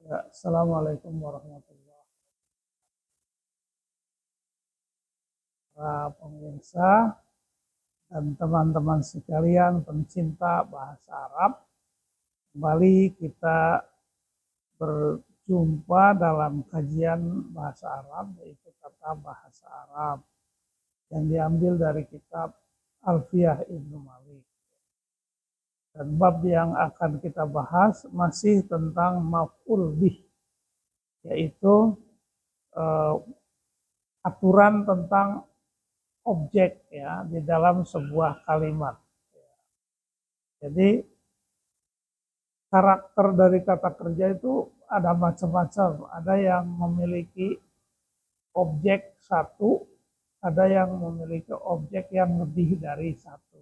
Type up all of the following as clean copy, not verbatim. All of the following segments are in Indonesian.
Ya, Assalamualaikum warahmatullahi wabarakatuh. Para pemirsa dan teman-teman sekalian pencinta bahasa Arab, kembali kita berjumpa dalam kajian bahasa Arab, yaitu kata bahasa Arab yang diambil dari kitab Alfiyah Ibnu Malik. Dan bab yang akan kita bahas masih tentang maf'ul bih, yaitu aturan tentang objek ya di dalam sebuah kalimat. Jadi karakter dari kata kerja itu ada macam-macam. Ada yang memiliki objek satu, ada yang memiliki objek yang lebih dari satu.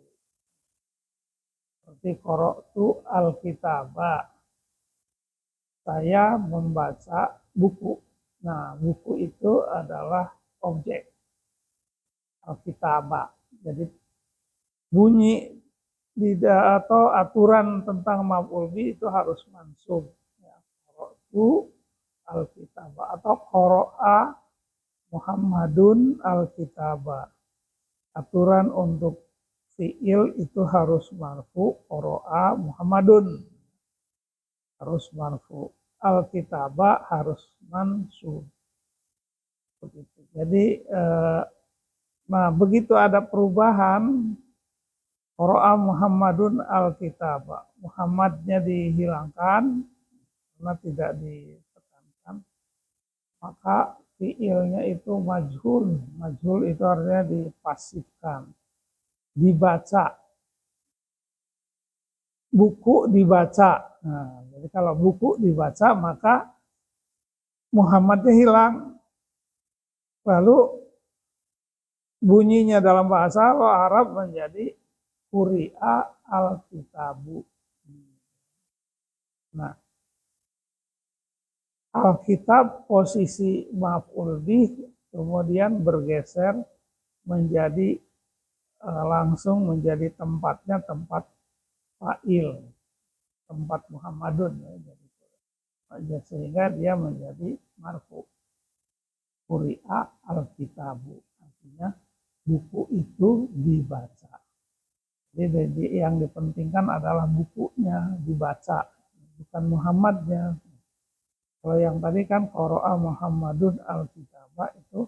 Seperti qara'tu al-kitabah. Saya membaca buku. Nah, buku itu adalah objek al-kitabah. Jadi bunyi atau aturan tentang maf'ul bih itu harus mansub. Ya, qara'tu al-kitabah atau qara'a Muhammadun al-kitabah. Aturan untuk fiil itu harus marfu, qara'a Muhammadun harus marfu, al-kitabah harus mansub. Begitu. Jadi begitu ada perubahan, qara'a Muhammadun al-kitabah, Muhammadnya dihilangkan karena tidak ditekankan, maka fiilnya itu majhul. Majhul itu artinya dipasifkan. Dibaca. Buku dibaca. Nah, jadi kalau buku dibaca maka Muhammadnya hilang. Lalu bunyinya dalam bahasa Arab menjadi quri'a al-kitabu. Nah, Alkitab posisi maf'ul bih kemudian bergeser menjadi langsung menjadi tempatnya tempat fa'il, tempat Muhammadun ya, sehingga dia menjadi marfu. Quri'a al-kitabu, artinya buku itu dibaca. Jadi yang dipentingkan adalah bukunya dibaca, bukan Muhammadnya. Kalau yang tadi kan qara'a Muhammadun al-kitabah itu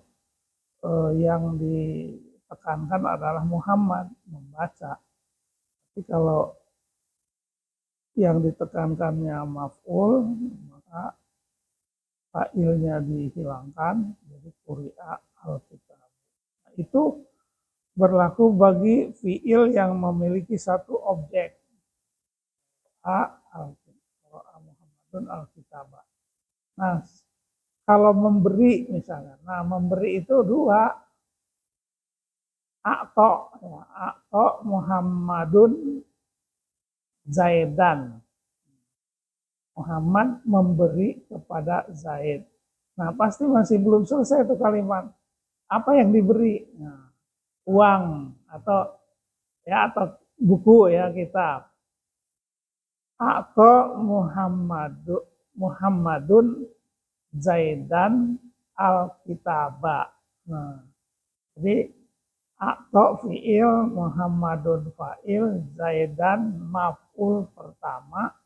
yang ditekankan adalah Muhammad membaca. Tapi kalau yang ditekankannya maf'ul, maka fa'ilnya dihilangkan, jadi quri'a al-kitabah. Nah, itu berlaku bagi fi'il yang memiliki satu objek. Qara'a Muhammadun al-kitabah. Nah, kalau memberi misalnya, memberi itu dua, a'to Muhammadun Zaidan. Muhammad memberi kepada Zaid. Nah, pasti masih belum selesai itu kalimat. Apa yang diberi? Nah, uang atau buku ya, kitab. A'to Muhammadun Zaidan al-kitabah. Nah, jadi a'to fi'il, Muhammadun fa'il, Zaidan maf'ul pertama,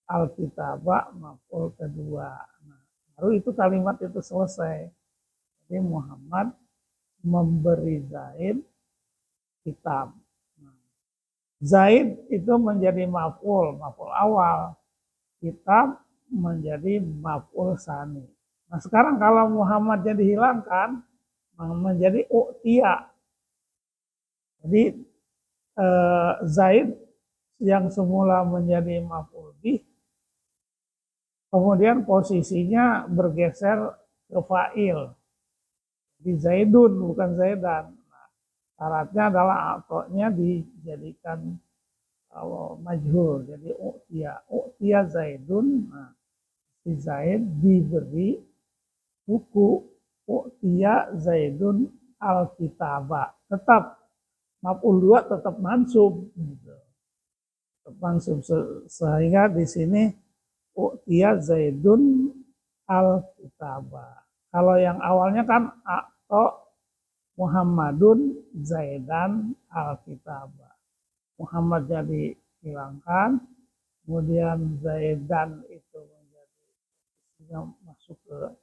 al-kitabah maf'ul kedua. Nah, baru itu kalimat itu selesai. Jadi Muhammad memberi Zaid kitab. Zaid itu menjadi maf'ul awal. Kitab menjadi maf'ul tsani. Nah, sekarang kalau Muhammadnya dihilangkan menjadi u'tiya. Jadi Zaid yang semula menjadi maf'ul bih kemudian posisinya bergeser ke fa'il. Jadi Zaidun bukan Zaidan. Nah, syaratnya adalah a'to'nya dijadikan majhul, jadi u'tiya Zaidun. Nah, si Zaid diberi buku, u'tiya Zaidun al-kitabah. Tetap maf'ul dua tetap mansub gitu. Tetap mansub, sehingga di sini u'tiya Zaidun al-kitaba. Kalau yang awalnya kan a'to Muhammadun Zaidan al-kitaba. Muhammadnya dihilangkan, kemudian Zaidan itu menjadi masuk ke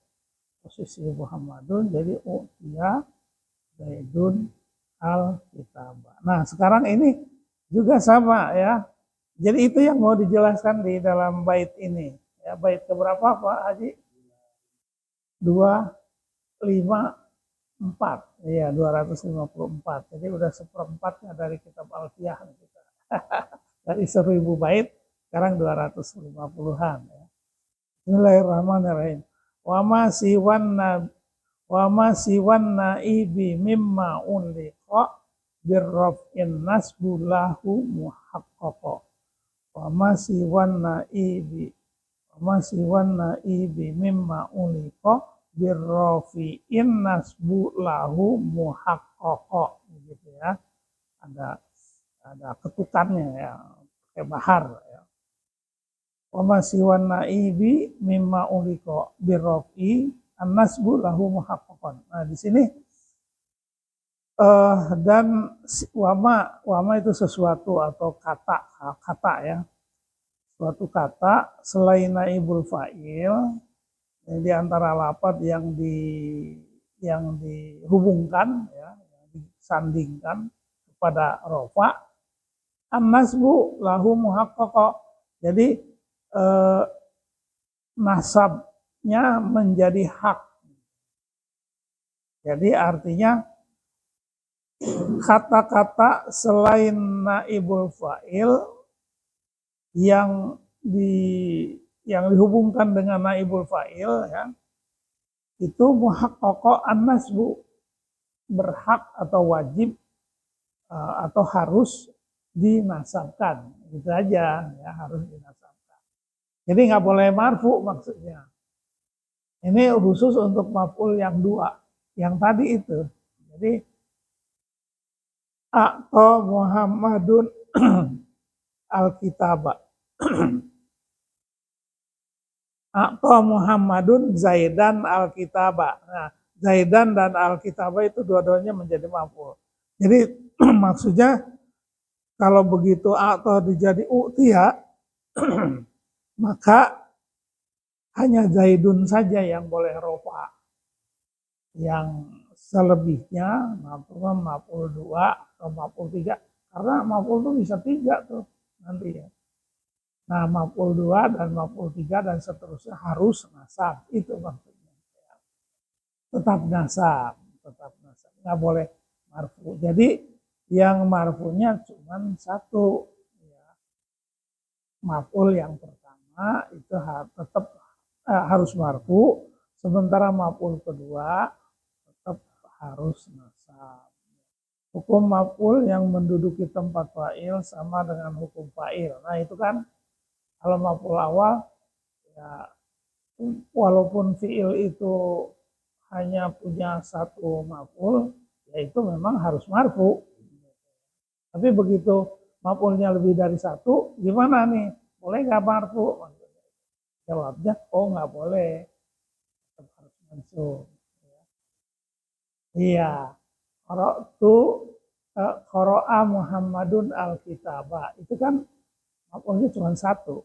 posisi Muhammadun, jadi u'tiya Zaidun al-kitaba. Nah, sekarang ini juga sama ya. Jadi itu yang mau dijelaskan di dalam bait ini. Ya, bait keberapa Pak Haji? 254. Iya, 254. Jadi udah seperempatnya dari kitab Alfiyah kita. Dari 1000 bait, sekarang 250-an ya. Bismillahirrahmanirrahim. Wa ma siwan naibi mimma unliqa birraf'in nasbu lahu muhaqqaqa. Wa ma siwan naibi mimma unliqa birrafi'in nasbu lahu muhaqqaqa, gitu ya. Ada ketukannya ya, pakai bahar ya. Wa ma siwan naibi mimma unliqa birrafi an-nasbu lahu muhaqqaqan. Nah, di sini dan wama itu sesuatu atau kata ya. Suatu kata selain naibul fa'il di antara lafaz yang dihubungkan ya, yang disandingkan kepada rofa, an-nasbu lahu muhaqqaqah. Jadi nasabnya menjadi hak. Jadi artinya kata-kata selain naibul fa'il yang dihubungkan dengan naibul fa'il ya, itu muhaqqaqah an-nasbu, berhak atau wajib atau harus dinasabkan. Gitu aja ya, harus dinasabkan. Jadi nggak boleh marfu maksudnya. Ini khusus untuk maf'ul yang dua, yang tadi itu. Jadi a'ta Muhammadun al-kitaba. A'ta Muhammadun Zaidan al-kitaba. Nah, Zaidan dan al-kitaba itu dua-duanya menjadi maf'ul. Jadi maksudnya kalau begitu a'ta dijadi u'tiya, maka hanya Zaidun saja yang boleh rofa. Yang selebihnya maf'ul 2 atau maf'ul 3. Karena maf'ul itu bisa 3 tuh nanti ya. Nah, maf'ul 2 dan maf'ul 3 dan seterusnya harus nasab. Itu maksudnya. Tetap nasab. Nggak boleh marfu. Jadi yang marfunya cuma satu. Ya. Maf'ul yang pertama itu tetap harus marfu. Sementara maf'ul kedua tetap harus nasab. Hukum maf'ul yang menduduki tempat fa'il sama dengan hukum fa'il. Nah, itu kan kalau maf'ul awal ya, walaupun fi'il itu hanya punya satu maf'ul, ya itu memang harus marfu. Tapi begitu maf'ulnya lebih dari satu, gimana nih? Boleh nggak marfu? Jawabnya, oh nggak boleh. Tetap harus mansub. Iya. Qara'a Muhammadun al-kitaba. Itu kan maf'ulnya cuma satu.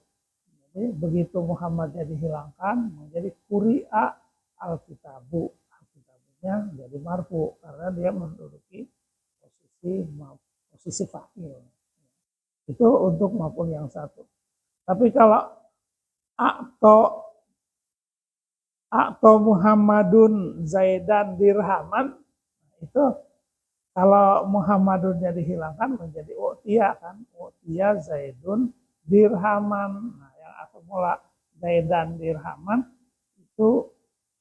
Jadi begitu Muhammadnya dihilangkan menjadi quri'a al-kitabu. Al-kitabunya jadi marfu karena dia menduduki posisi fa'il. Itu untuk maf'ul yang satu. Tapi kalau a'to Muhammadun Zaidan dirhaman, itu kalau Muhammadunnya dihilangkan menjadi u'tiya kan, u'tiya Zaidun dirhaman. Nah, yang asal mula Zaidan dirhaman itu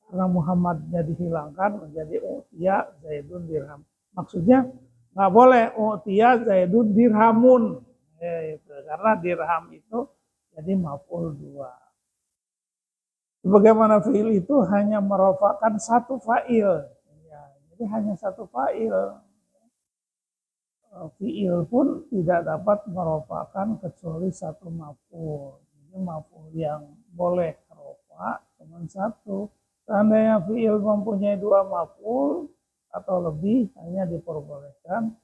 karena Muhammadnya dihilangkan menjadi u'tiya Zaidun dirham. Maksudnya nggak boleh u'tiya Zaidun dirhamun. Itu. Karena dirham itu jadi maf'ul 2. Bagaimana fi'il itu hanya merofakan satu fa'il. Ya, jadi hanya satu fa'il. Fi'il pun tidak dapat merofakan kecuali satu maf'ul. Jadi maf'ul yang boleh rofa cuma satu. Seandainya fiil mempunyai dua maf'ul atau lebih, hanya diperbolehkan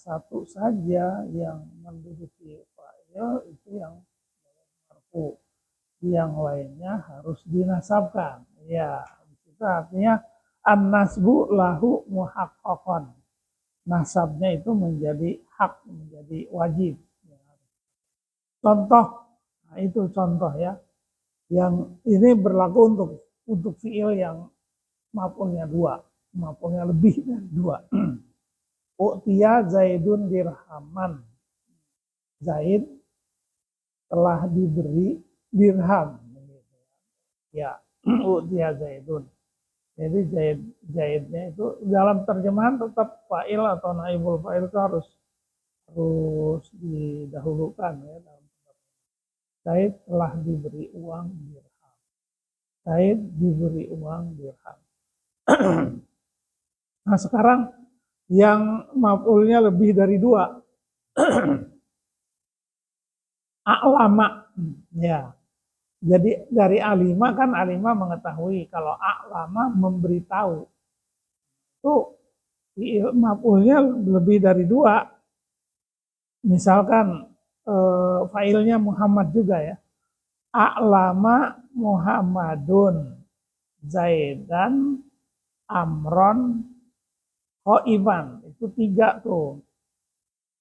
satu saja yang menduduki fa'il, itu yang marfu. Yang lainnya harus dinasabkan. Ya, itu artinya an-nasbu lahu muhaqqaqan. Nasabnya itu menjadi hak, menjadi wajib. Contoh, nah itu contoh ya. Yang ini berlaku untuk fiil yang maf'ulnya dua, maf'ulnya lebih dari dua. U'tiya Zaidun dirhaman. Zaid telah diberi dirham. Ya, u'tiya Zaidun. Jadi Zaidnya itu dalam terjemahan tetap fa'il atau naibul fa'il itu harus didahulukan ya. Zaid telah diberi uang dirham. Zaid diberi uang dirham. Nah sekarang yang maf'ulnya lebih dari dua. A'lama. Ya. Jadi dari alima kan alima mengetahui, kalau a'lama memberitahu. Itu maf'ulnya lebih dari dua. Misalkan failnya Muhammad juga ya. A'lama Muhammadun Zaidan Amron Khoiban. Itu tiga tuh.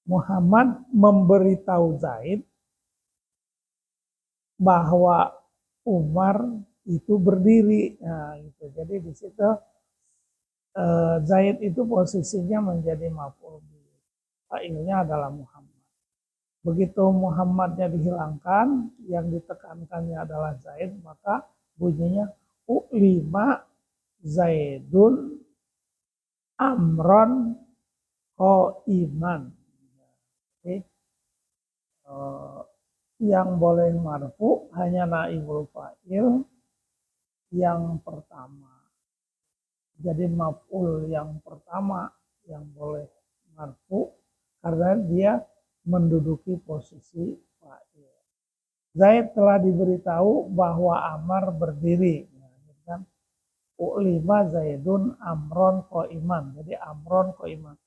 Muhammad memberitahu Zaid bahwa Umar itu berdiri. Nah, gitu. Jadi di situ Zaid itu posisinya menjadi maf'ul bih. Fa'ilnya adalah Muhammad. Begitu Muhammadnya dihilangkan, yang ditekankannya adalah Zaid, maka bunyinya u'lima Zaidun Amron Khoiman. Oke. Yang boleh marfu hanya naibul fa'il yang pertama. Jadi maf'ul yang pertama yang boleh marfu karena dia menduduki posisi fa'il. Zaid telah diberitahu bahwa Amar berdiri. Nah, kan? U'lima Zaidun Amron Khoiman. Jadi Amron Khoiman.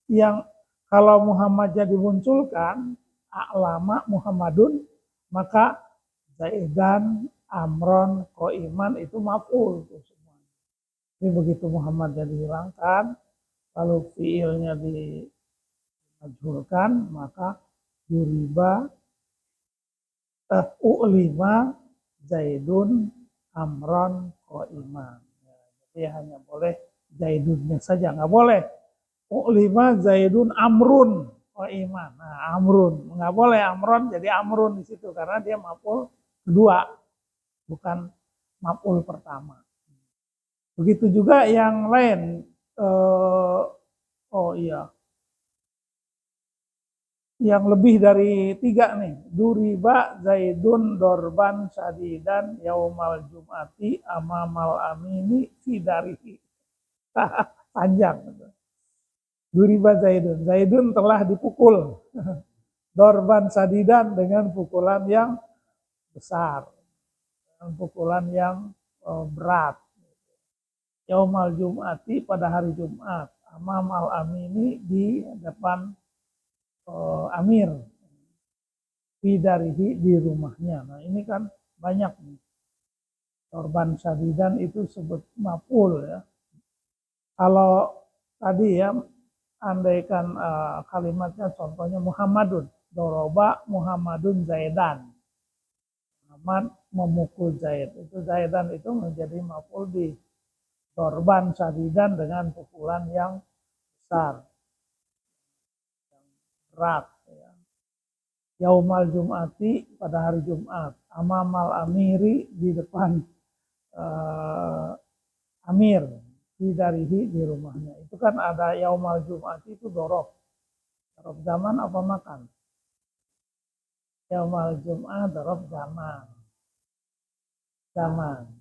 Yang kalau Muhammadnya dimunculkan, a'lama Muhammadun, maka Zaidan Amron Khoiman itu maf'ul. Jadi begitu Muhammadnya dihilangkan, lalu fiilnya dimajhulkan, maka yuriba u'lima Zaidun Amron Khoiman. Ya, jadi hanya boleh Zaidunnya saja, nggak boleh u'lima Zaidun Amrun Khoiman. Nah, Amrun nggak boleh Amron jadi Amrun di situ karena dia maf'ul kedua, bukan maf'ul pertama. Begitu juga yang lain. Oh iya. Yang lebih dari tiga nih. Duriba Zaidun Dorban Sadidan Yaumal Jum'ati Amamal Amini Fidarihi. Panjang. Duriba Zaidun. Zaidun telah dipukul. Dorban Sadidan dengan pukulan yang besar. Dengan pukulan yang berat. Yaumal Jum'ati pada hari Jumat. Amamal Amini di depan Amir. Fidarihi di rumahnya. Nah ini kan banyak nih. Korban sadidan itu sebut maf'ul ya. Kalau tadi ya, andaikan kalimatnya contohnya Muhammadun. Doroba Muhammadun Zaidan. Muhammad memukul Zaid. Itu Zaidan itu menjadi maf'ul bih. Korban sadidan dengan pukulan yang besar. Yang berat. Yaumal Jum'ati pada hari Jumat. Amamal Amiri di depan Amir. Fidarihi di rumahnya. Itu kan ada Yaumal Jum'ati itu dorob. Dorob zaman apa makan? Yaumal Jum'ah dorob zaman. Zaman.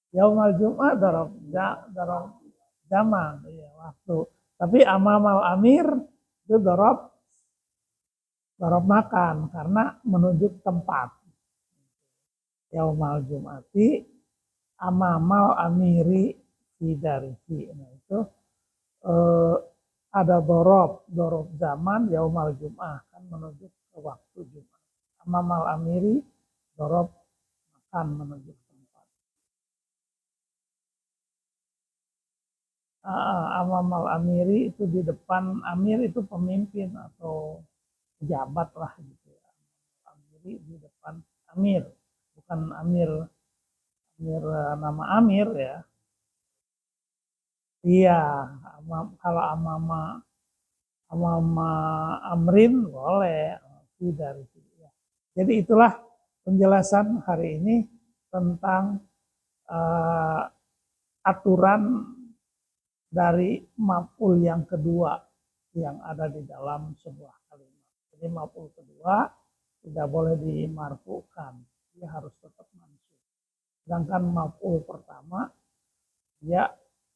Yaumal Jum'ah dorob zaman. Ya, waktu. Tapi Amamal Amir itu dorob makan karena menunjuk tempat. yaumal jum'ati amamal amiri fidarihi. Nah itu ada dorob zaman yaumal jum'ah kan menuju ke waktu Jumat. Amamal amiri dorob makan menuju tempat. Amamal amiri itu di depan, amir itu pemimpin atau pejabat lah gitu ya. Amiri di depan amir, bukan amir nama Amir ya. Iya, kalau amama Amrin boleh dari ya. Jadi itulah penjelasan hari ini tentang aturan dari maf'ul yang kedua yang ada di dalam sebuah kalimat. Jadi maf'ul kedua tidak boleh dimarfukan, dia harus tetap mansub. Sedangkan maf'ul pertama dia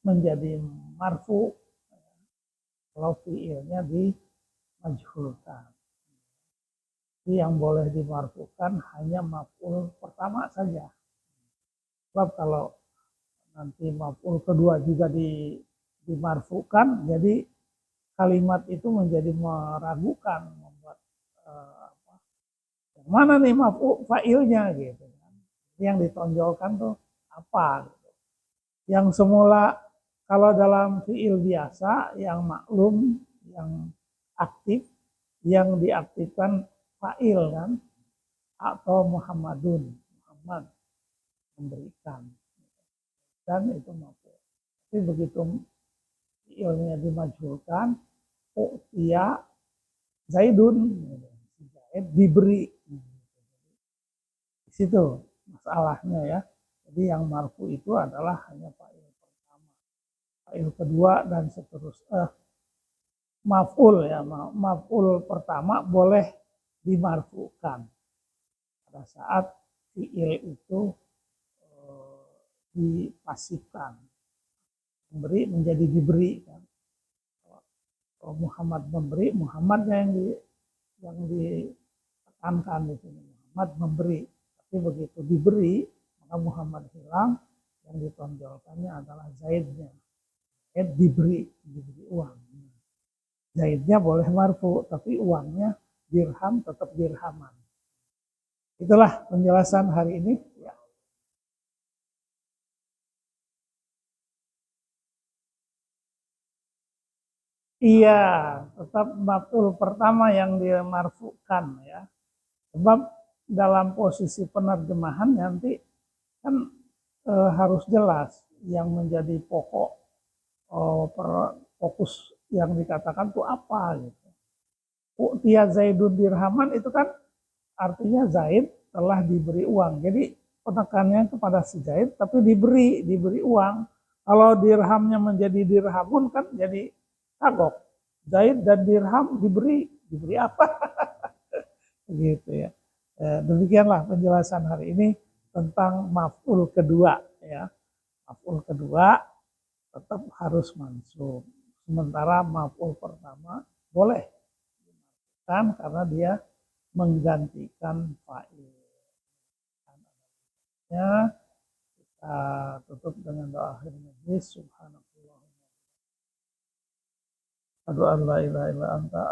menjadi marfu kalau fiilnya dimajhulkan. Jadi yang boleh dimarfukan hanya maf'ul pertama saja. Sebab kalau nanti maf'ul kedua juga dimarfukan, jadi kalimat itu menjadi meragukan, membuat yang mana nih maf'ul fa'ilnya gitu kan. Yang ditonjolkan tuh apa? Gitu. Yang semula kalau dalam fiil biasa yang maklum, yang aktif, yang diaktifkan fa'il kan, atau Muhammadun, Muhammad memberikan, dan itu maf'ul. Tapi begitu fiilnya dimajhulkan, u'tiya Zaidun, Zaid diberi. Di situ masalahnya ya. Jadi yang marfu itu adalah hanya fa'il pertama, fa'il kedua dan seterusnya. Maf'ul ya, maf'ul pertama boleh dimarfukan pada saat fi'il itu dipasifkan, memberi menjadi diberi kan. Kalau Muhammad memberi, Muhammadnya yang ditekankan di sini, Muhammad memberi. Tapi begitu diberi, maka Muhammad hilang, yang ditonjolkannya adalah Zaidnya. Zaid diberi uang. Zaidnya boleh marfu, tapi uangnya dirham tetap dirhaman. Itulah penjelasan hari ini. Ya. Iya, tetap maf'ul pertama yang dimarfukan ya. Sebab dalam posisi penerjemahan nanti kan harus jelas yang menjadi pokok fokus yang dikatakan itu apa gitu. U'tiya Zaidun dirhaman itu kan artinya Zaid telah diberi uang. Jadi penekannya kepada si Zaid tapi diberi uang. Kalau dirhamnya menjadi dirhamun kan jadi kagok. Zaid dan dirham diberi apa? Gitu ya. Demikianlah penjelasan hari ini tentang maf'ul kedua ya. Maf'ul kedua tetap harus mansub. Sementara maf'ul pertama boleh kan karena dia menggantikan fa'il. Ya, kita tutup dengan doa akhir majlis. Subhanallah. Aduh an la ilaha illa anta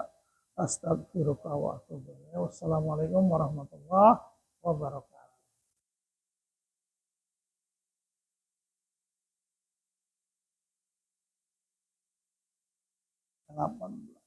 astagfiruka wa atubu ilaik. Wassalamualaikum warahmatullahi wabarakatuh. 18